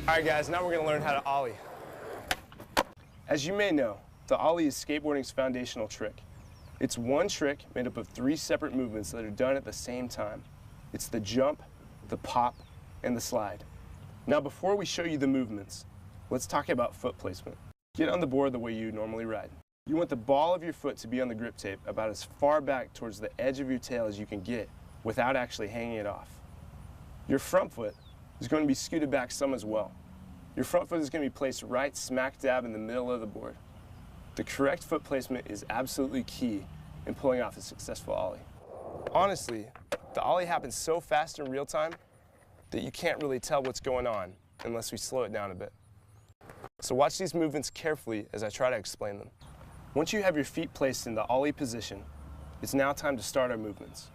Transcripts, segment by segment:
Alright guys, now we're going to learn how to ollie. As you may know, the ollie is skateboarding's foundational trick. It's one trick made up of 3 separate movements that are done at the same time. It's the jump, the pop, and the slide. Now before we show you the movements, let's talk about foot placement. Get on the board the way you normally ride. You want the ball of your foot to be on the grip tape about as far back towards the edge of your tail as you can get without actually hanging it off. Your front foot is going to be scooted back some as well. Your front foot is going to be placed right smack dab in the middle of the board. The correct foot placement is absolutely key in pulling off a successful ollie. Honestly, the ollie happens so fast in real time that you can't really tell what's going on unless we slow it down a bit. So watch these movements carefully as I try to explain them. Once you have your feet placed in the ollie position, it's now time to start our movements.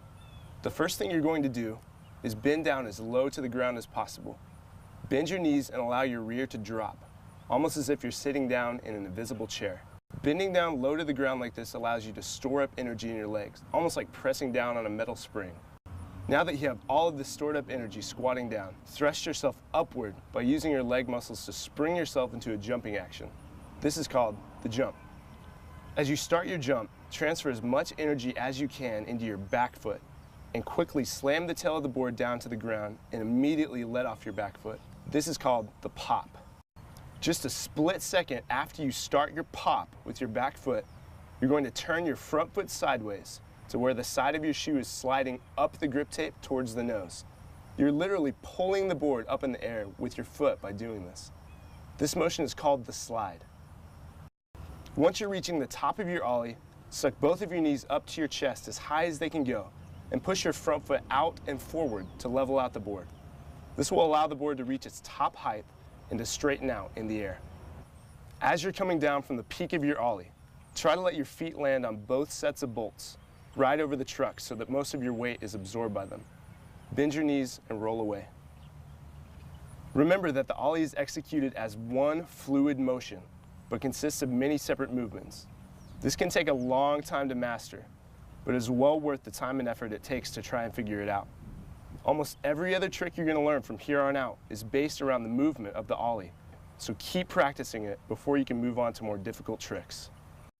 The first thing you're going to do is bend down as low to the ground as possible. Bend your knees and allow your rear to drop, almost as if you're sitting down in an invisible chair. Bending down low to the ground like this allows you to store up energy in your legs, almost like pressing down on a metal spring. Now that you have all of this stored up energy squatting down, thrust yourself upward by using your leg muscles to spring yourself into a jumping action. This is called the jump. As you start your jump, transfer as much energy as you can into your back foot and quickly slam the tail of the board down to the ground and immediately let off your back foot. This is called the pop. Just a split second after you start your pop with your back foot, you're going to turn your front foot sideways to where the side of your shoe is sliding up the grip tape towards the nose. You're literally pulling the board up in the air with your foot by doing this. This motion is called the slide. Once you're reaching the top of your ollie, suck both of your knees up to your chest as high as they can go and push your front foot out and forward to level out the board. This will allow the board to reach its top height and to straighten out in the air. As you're coming down from the peak of your ollie, try to let your feet land on both sets of bolts, right over the truck so that most of your weight is absorbed by them. Bend your knees and roll away. Remember that the ollie is executed as one fluid motion, but consists of many separate movements. This can take a long time to master, but it is well worth the time and effort it takes to try and figure it out. Almost every other trick you're going to learn from here on out is based around the movement of the ollie, so keep practicing it before you can move on to more difficult tricks.